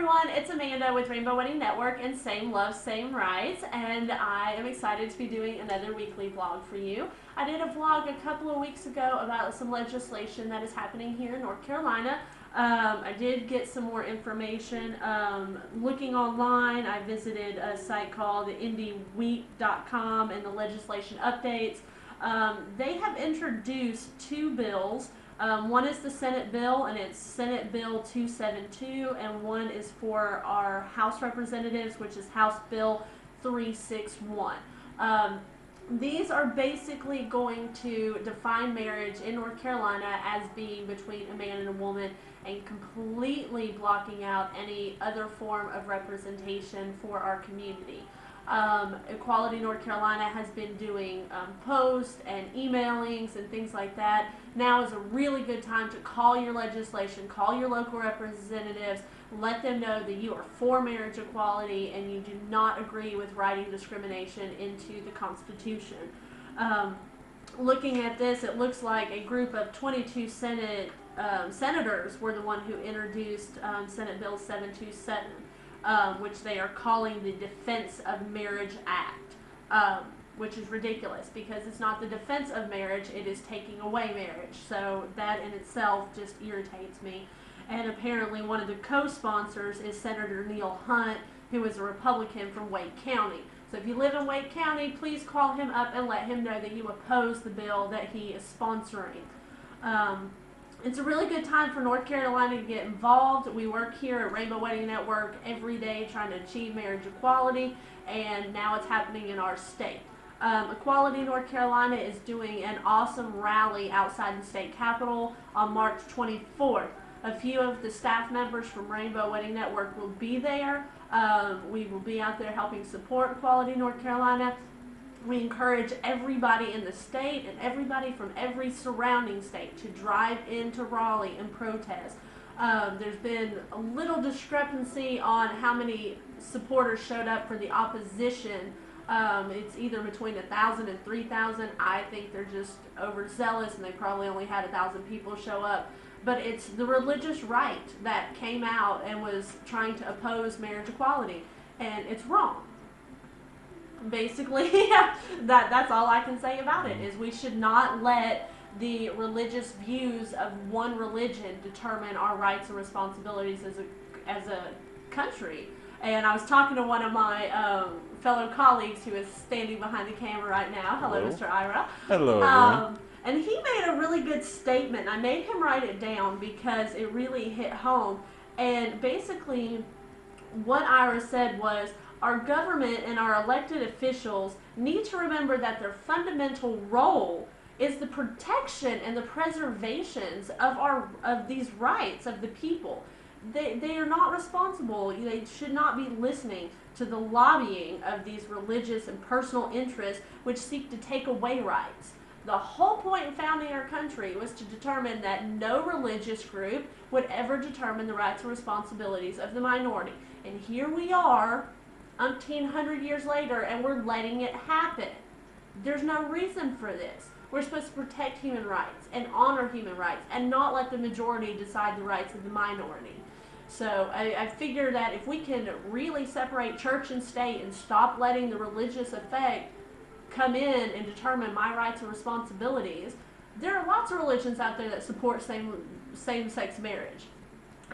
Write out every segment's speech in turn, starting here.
everyone, it's Amanda with Rainbow Wedding Network and Same Love, Same Rights, and I am excited to be doing another weekly vlog for you. I did a vlog a couple of weeks ago about some legislation that is happening here in North Carolina. I did get some more information looking online. I visited a site called indieweek.com and the legislation updates. They have introduced two bills. One is the Senate bill, and it's Senate Bill 272, and one is for our House representatives, which is House Bill 361. These are basically going to define marriage in North Carolina as being between a man and a woman and completely blocking out any other form of representation for our community. Equality North Carolina has been doing posts and emailings and things like that. Now is a really good time to call your legislation, call your local representatives, let them know that you are for marriage equality and you do not agree with writing discrimination into the Constitution. Looking at this, it looks like a group of 22 senators were the one who introduced Senate Bill 727. Which they are calling the Defense of Marriage Act, which is ridiculous because it's not the defense of marriage, it is taking away marriage. So that in itself just irritates me. And apparently one of the co-sponsors is Senator Neil Hunt, who is a Republican from Wake County. So if you live in Wake County, please call him up and let him know that you oppose the bill that he is sponsoring. It's a really good time for North Carolina to get involved. We work here at Rainbow Wedding Network every day trying to achieve marriage equality, and now it's happening in our state. Equality North Carolina is doing an awesome rally outside the state capitol on March 24th. A few of the staff members from Rainbow Wedding Network will be there. We will be out there helping support Equality North Carolina. We encourage everybody in the state and everybody from every surrounding state to drive into Raleigh and protest. There's been a little discrepancy on how many supporters showed up for the opposition. It's either between 1,000 and 3,000. I think they're just overzealous and they probably only had 1,000 people show up. But it's the religious right that came out and was trying to oppose marriage equality, and it's wrong. Basically, that's all I can say about it, is we should not let the religious views of one religion determine our rights and responsibilities as a country. And I was talking to one of my fellow colleagues who is standing behind the camera right now. Hello, Mr. Ira. Hello, everyone. And he made a really good statement. I made him write it down because it really hit home. And basically, what Ira said was, our government and our elected officials need to remember that their fundamental role is the protection and the preservations of these rights of the people. They are not responsible. They should not be listening to the lobbying of these religious and personal interests which seek to take away rights. The whole point in founding our country was to determine that no religious group would ever determine the rights and responsibilities of the minority. And here we are, 1,800 years later, and we're letting it happen. There's no reason for this. We're supposed to protect human rights and honor human rights and not let the majority decide the rights of the minority. So I figure that if we can really separate church and state and stop letting the religious effect come in and determine my rights and responsibilities, there are lots of religions out there that support same-sex marriage.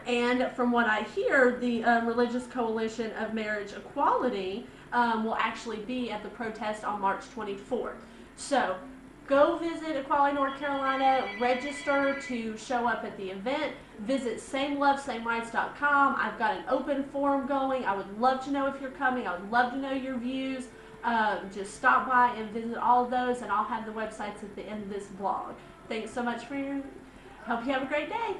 And from what I hear, the Religious Coalition of Marriage Equality will actually be at the protest on March 24th. So go visit Equality North Carolina, register to show up at the event, visit SameLoveSameRights.com. I've got an open forum going. I would love to know if you're coming. I would love to know your views. Just stop by and visit all of those, and I'll have the websites at the end of this vlog. Thanks so much for your, hope you have a great day.